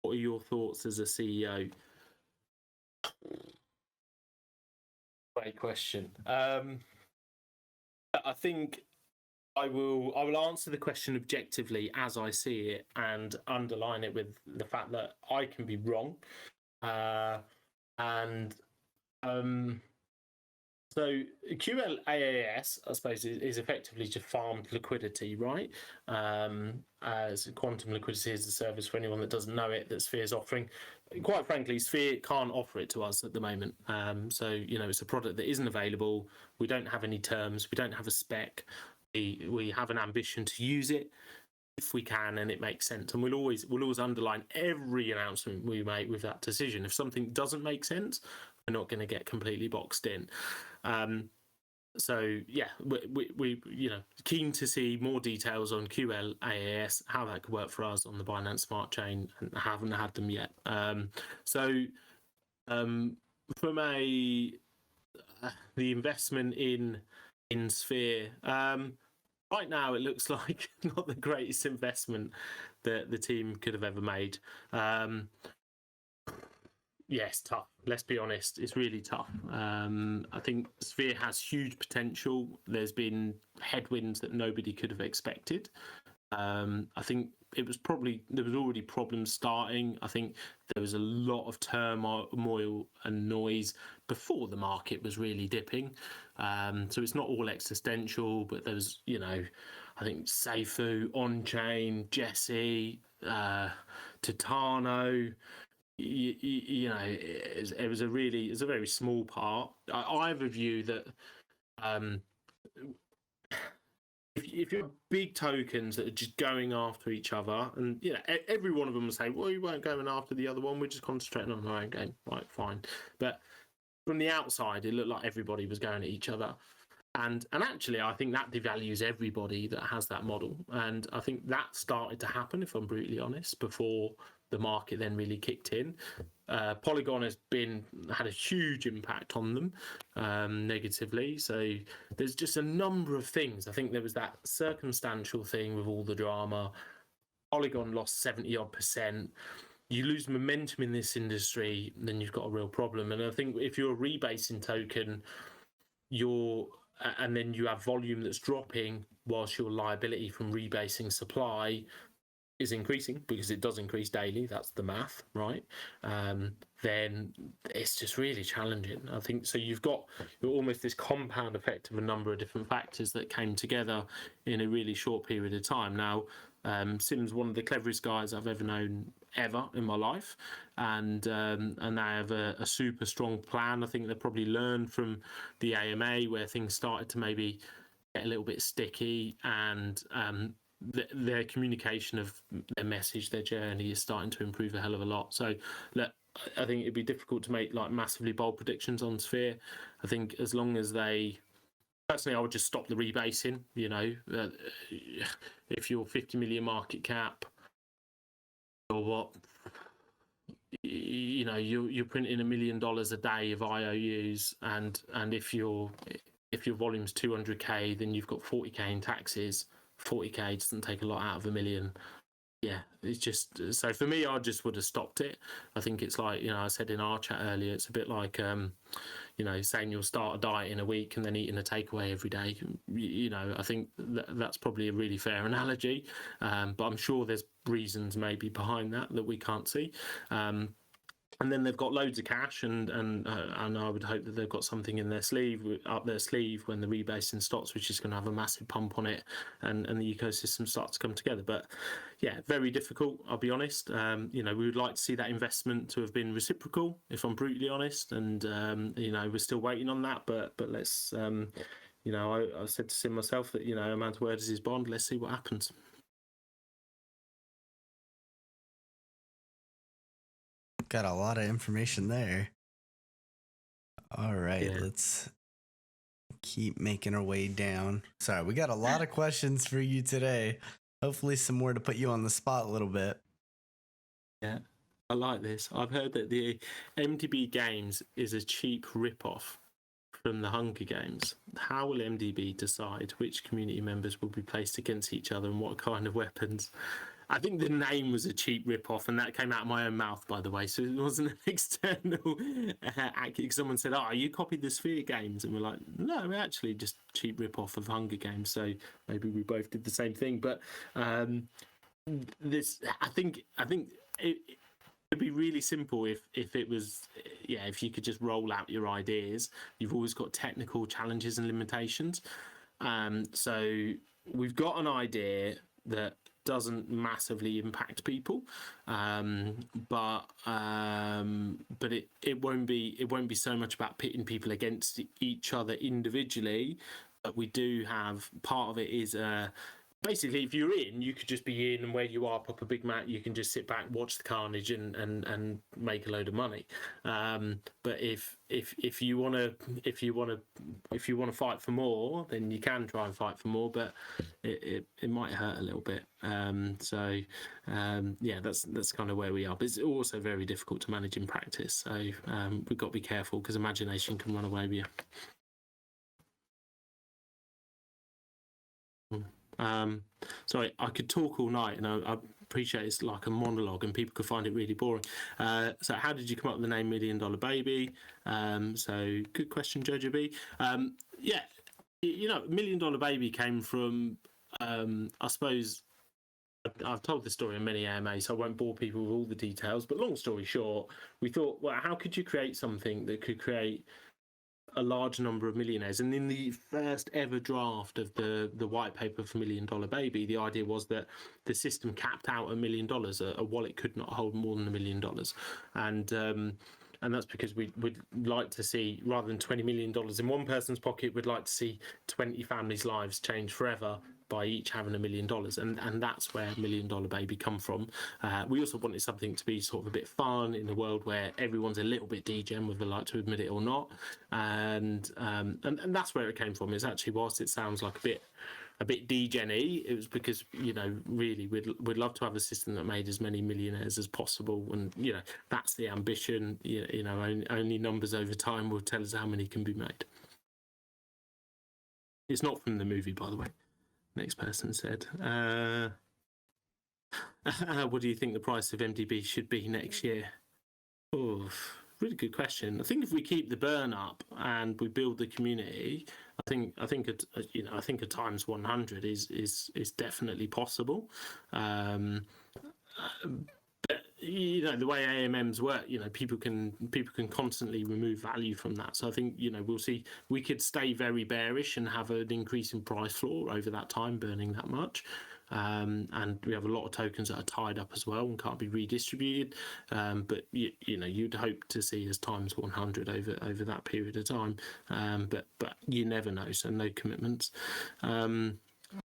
What are your thoughts as a CEO? Great question. I think I will answer the question objectively as I see it and underline it with the fact that I can be wrong. So QLAAS, I suppose, is effectively just farmed liquidity, right? As quantum liquidity is a service for anyone that doesn't know it, that Sphere's offering. Quite frankly, Sphere can't offer it to us at the moment. So, it's a product that isn't available. We don't have any terms. We don't have a spec. We have an ambition to use it if we can and it makes sense. And we'll always underline every announcement we make with that decision. If something doesn't make sense, we're not going to get completely boxed in. So yeah, we keen to see more details on QLAAS, how that could work for us on the Binance Smart Chain, and haven't had them yet. From the investment in Sphere, right now it looks like not the greatest investment that the team could have ever made. Yeah, it's tough. Let's be honest, it's really tough. I think Sphere has huge potential. There's been headwinds that nobody could have expected. I think there was already problems starting. I think there was a lot of turmoil and noise before the market was really dipping. So it's not all existential, but there was, I think Seifu, On-Chain, Jesse, Titano. It was a very small part. I have a view that if you're big tokens that are just going after each other, and every one of them will say, well, we weren't going after the other one, we're just concentrating on our own game. Right, fine. But from the outside, it looked like everybody was going at each other. And actually, I think that devalues everybody that has that model. And I think that started to happen, if I'm brutally honest, before the market then really kicked in. Polygon has had a huge impact on them negatively. So there's just a number of things. I think there was that circumstantial thing with all the drama. Polygon lost 70-odd%. You lose momentum in this industry, then you've got a real problem. And I think if you're a rebasing token, and then you have volume that's dropping whilst your liability from rebasing supply is increasing, because it does increase daily, that's the math, right? Then it's just really challenging, I think. So you're almost this compound effect of a number of different factors that came together in a really short period of time. Now, Sim's one of the cleverest guys I've ever known ever in my life, and they have a super strong plan. I think they probably learned from the AMA, where things started to maybe get a little bit sticky, and their communication of their message, their journey, is starting to improve a hell of a lot. So look, I think it'd be difficult to make like massively bold predictions on Sphere. I think as long as they, personally, I would just stop the rebasing. You know, if you're 50 million market cap, or what, you know, you're printing $1 million a day of IOUs, and if your volume's 200k, then you've got 40k in taxes. 40k doesn't take a lot out of $1 million. Yeah, it's just, so for me, I just would have stopped it. I think it's like, you know, I said in our chat earlier, it's a bit like, you know, saying you'll start a diet in a week and then eating a takeaway every day. You know, I think that's probably a really fair analogy, but I'm sure there's reasons maybe behind that we can't see. And then they've got loads of cash, and I would hope that they've got something in their sleeve, up their sleeve, when the rebasing starts, which is going to have a massive pump on it, and the ecosystem starts to come together. But yeah, very difficult, I'll be honest. You know, we would like to see that investment to have been reciprocal, if I'm brutally honest, and you know, we're still waiting on that. But let's, you know, I said to Sim myself that, you know, a man's word is his bond. Let's see what happens. Got a lot of information there. All right, Yeah. let's keep making our way down. Sorry, we got a lot of questions for you today. Hopefully some more to put you on the spot a little bit. Yeah, I like this. I've heard that the MDB Games is a cheap rip-off from the Hunger Games. How will MDB decide which community members will be placed against each other and what kind of weapons? I think the name was a cheap rip-off, and that came out of my own mouth, by the way. So it wasn't an external someone said, "Oh, you copied the Sphere Games," and we're like, "No, we actually just cheap rip-off of Hunger Games." So maybe we both did the same thing. But this, I think it'd be really simple if it was, yeah, if you could just roll out your ideas. You've always got technical challenges and limitations. So we've got an idea that doesn't massively impact people, but it won't be so much about pitting people against each other individually. But we do have, part of it is basically, if you're in, you could just be in, and where you are, pop a big mat, you can just sit back, watch the carnage, and make a load of money. But if you want to fight for more, then you can try and fight for more, but it might hurt a little bit. Yeah, that's kind of where we are. But it's also very difficult to manage in practice. So we've got to be careful, because imagination can run away with you. Sorry, I could talk all night, and I appreciate it's like a monologue and people could find it really boring. So how did you come up with the name $1 Million Baby? So good question, Jojo B. Yeah, you know, $1 Million Baby came from, I suppose, I've told this story in many AMAs, so I won't bore people with all the details, but long story short, we thought, well, how could you create something that could create a large number of millionaires? And in the first ever draft of the white paper for $1 Million Baby, the idea was that the system capped out $1 million. A wallet could not hold more than $1 million, and that's because we'd like to see, rather than $20 million in one person's pocket, we'd like to see 20 families' lives change forever by each having $1 million, and that's where $1 Million Baby come from. We also wanted something to be sort of a bit fun in a world where everyone's a little bit degen, whether they like to admit it or not, and that's where it came from. Is actually, whilst it sounds like a bit degen-y, it was because, you know, really we'd love to have a system that made as many millionaires as possible, and you know, that's the ambition. You know, only numbers over time will tell us how many can be made. It's not from the movie, by the way. Next person said, what do you think the price of MDB should be next year? Oh, really good question. I think if we keep the burn up and we build the community, I think a times 100 is definitely possible. But the way AMMs work, people can constantly remove value from that. So I think we'll see. We could stay very bearish and have an increase in price floor over that time, burning that much. And we have a lot of tokens that are tied up as well and can't be redistributed. But you'd hope to see as times 100 over that period of time. But you never know, so no commitments. How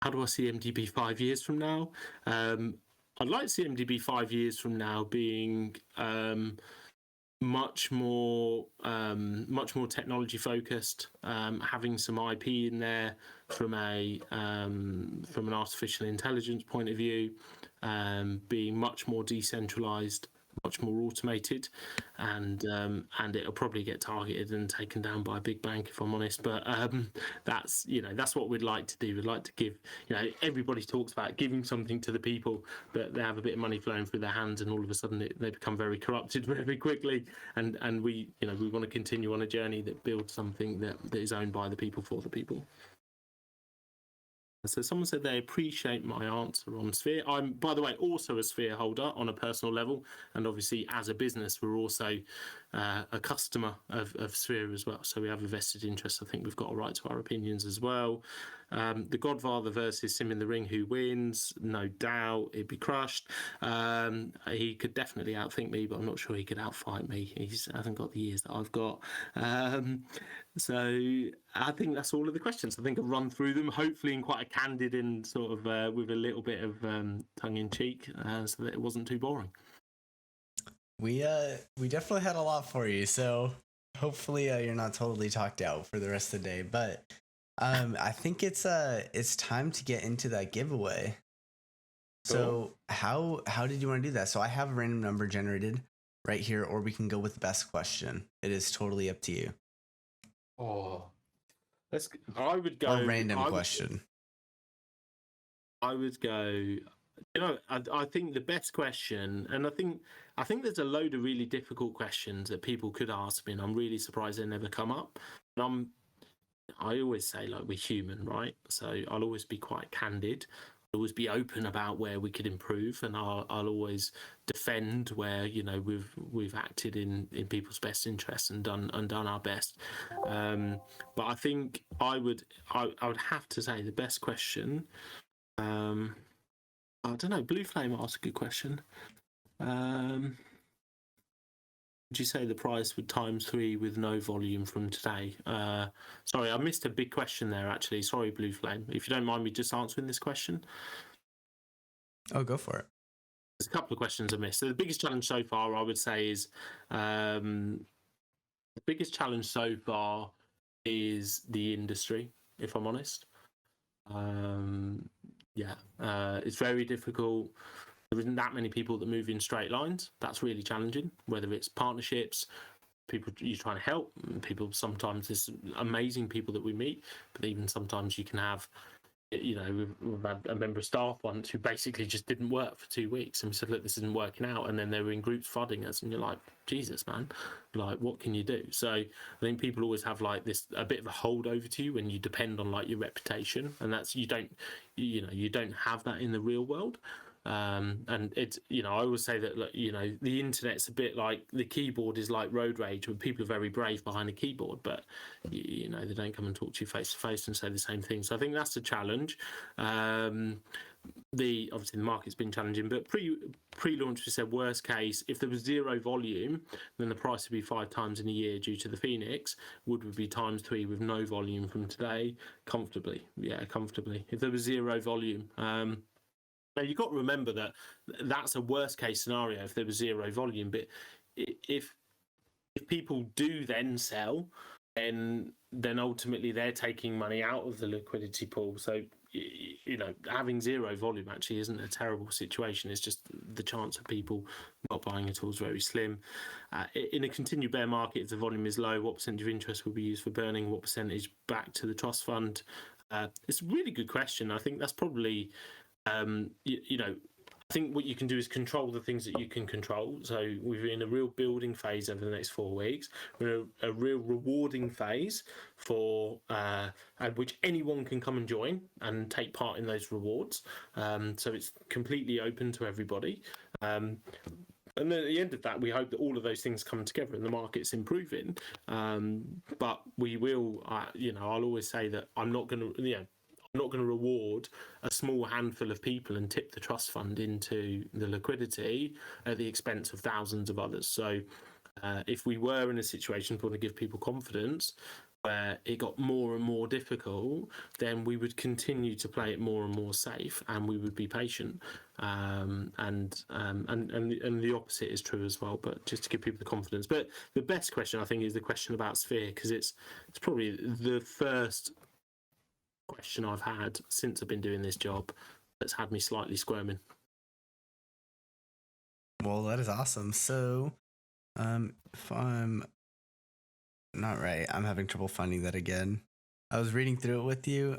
do I see MDB 5 years from now? I'd like to see MDB 5 years from now being much more technology focused, having some IP in there from an artificial intelligence point of view, being much more decentralized, much more automated, and it'll probably get targeted and taken down by a big bank, if I'm honest. But that's what we'd like to do. We'd like to give, everybody talks about giving something to the people, but they have a bit of money flowing through their hands, and all of a sudden they become very corrupted very quickly. And we want to continue on a journey that builds something that is owned by the people for the people. So someone said they appreciate my answer on Sphere. I'm, by the way, also a Sphere holder on a personal level, and obviously as a business, we're also a customer of Sphere as well. So we have a vested interest. I think we've got a right to our opinions as well. The Godfather versus Sim in the Ring, who wins? No doubt, it'd be crushed. He could definitely outthink me, but I'm not sure he could outfight me. He hasn't got the years that I've got. So I think that's all of the questions. I think I've run through them, hopefully in quite a candid and sort of with a little bit of tongue in cheek, so that it wasn't too boring. We definitely had a lot for you, so hopefully you're not totally talked out for the rest of the day. But I think it's time to get into that giveaway. Cool. So how did you want to do that? So I have a random number generated right here, or we can go with the best question. It is totally up to you. Oh, I would go a random question. I would go. I think the best question, and I think there's a load of really difficult questions that people could ask me, and I'm really surprised they never come up. And I always say, like, we're human, right? So I'll always be quite candid. I'll always be open about where we could improve, and I'll always defend where we've acted in people's best interests and done our best. But I think I would have to say the best question. I don't know. Blue Flame asked a good question. Would you say the price would ×3 with no volume from today? Sorry, I missed a big question there, actually. Sorry, Blue Flame. If you don't mind me just answering this question. Oh, go for it. There's a couple of questions I missed. So the biggest challenge so far, I would say, is the industry, if I'm honest. It's very difficult. There isn't that many people that move in straight lines. That's really challenging, whether it's partnerships, people you're trying to help, people. Sometimes there's amazing people that we meet, but even sometimes you can have, we've had a member of staff once who basically just didn't work for 2 weeks, and we said, look, this isn't working out, and then they were in groups flooding us, and you're like, Jesus, man, like, what can you do? So I think people always have like this, a bit of a hold over to you when you depend on like your reputation, and that's, you don't have that in the real world. And it's, I always say that, the internet's a bit like the keyboard is like road rage, when people are very brave behind a keyboard, but they don't come and talk to you face to face and say the same thing. So I think that's a challenge. Obviously the market's been challenging, but pre-launch we said worst case, if there was zero volume, then the price would be 5 times in a year due to the Phoenix. Would be ×3 with no volume from today, comfortably. If there was zero volume. Now, you've got to remember that that's a worst case scenario if there was zero volume. But if people do then sell, then ultimately they're taking money out of the liquidity pool. So, having zero volume actually isn't a terrible situation. It's just the chance of people not buying at all is very slim. In a continued bear market, if the volume is low, what percentage of interest will be used for burning? What percentage back to the trust fund? It's a really good question. I think that's probably... I I think what you can do is control the things that you can control. So we're in a real building phase over the next 4 weeks. We're in a real rewarding phase for which anyone can come and join and take part in those rewards. So it's completely open to everybody. And then at the end of that, we hope that all of those things come together and the market's improving. But we will, I'll always say that I'm not going to reward a small handful of people and tip the trust fund into the liquidity at the expense of thousands of others. So if we were in a situation to give people confidence where it got more and more difficult, then we would continue to play it more and more safe, and we would be patient. And the opposite is true as well. But just to give people the confidence. But the best question, I think, is the question about Sphere, because it's probably the first question I've had since I've been doing this job that's had me slightly squirming. Well, that is awesome. So, if I'm not right, I'm having trouble finding that again. I was reading through it with you.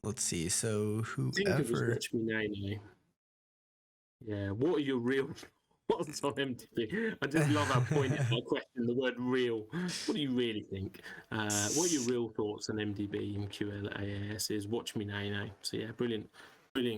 Let's see. So, I think it was whoever. Watch Me Now. Yeah. What are your real thoughts on MTB? I just love how pointed my question, the word real. What do you really think? What are your real thoughts on MDB and QLAS is Watch Me Now. So yeah, brilliant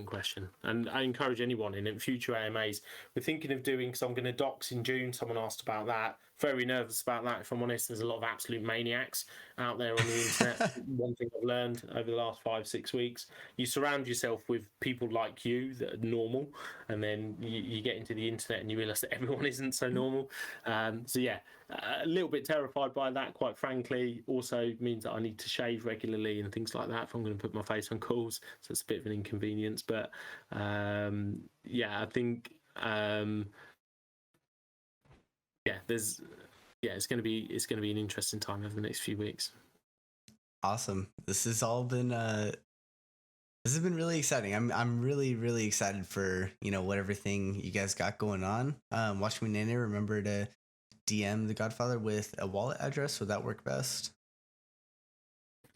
question. And I encourage anyone in future AMAs. We're thinking of doing, because I'm going to docs in June. Someone asked about that. Very nervous about that, if I'm honest. There's a lot of absolute maniacs out there on the internet. One thing I've learned over the last 5-6 weeks, you surround yourself with people like you that are normal, and then you get into the internet and you realise that everyone isn't so normal. So yeah, a little bit terrified by that, quite frankly. Also means that I need to shave regularly and things like that if I'm going to put my face on calls. So it's a bit of an inconvenience. But yeah, I think it's going to be an interesting time over the next few weeks. Awesome. This has been really exciting. I'm really, really excited for, what everything you guys got going on. Watch Me Nene, remember to DM the Godfather with a wallet address. Would that work best?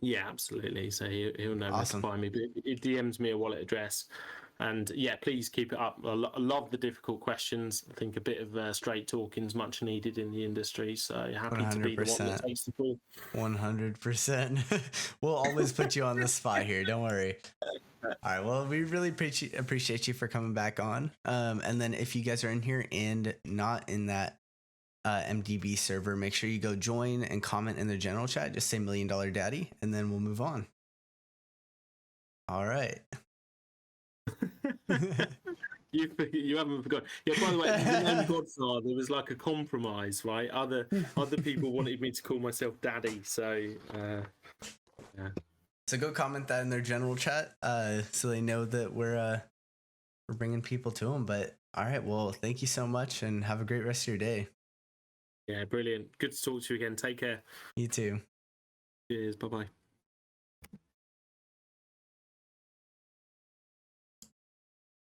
Yeah, absolutely. So he'll know Awesome. where to find me. But it DMs me a wallet address. And yeah, please keep it up. I love the difficult questions. I think a bit of straight talking is much needed in the industry. So happy 100%. To be the one that takes the ball. 100%. We'll always put you on the spot here. Don't worry. All right. Well, we really appreciate you for coming back on. And then if you guys are in here and not in that MDB server, make sure you go join and comment in the general chat. Just say $1 Million Daddy, and then we'll move on. All right. You haven't forgotten. Yeah, by the way, the name Godfather, there was like a compromise, right? Other people wanted me to call myself Daddy, so yeah. So go comment that in their general chat, so they know that we're bringing people to them. But all right, well, thank you so much, and have a great rest of your day. Yeah, brilliant. Good to talk to you again. Take care. You too. Cheers. Bye-bye.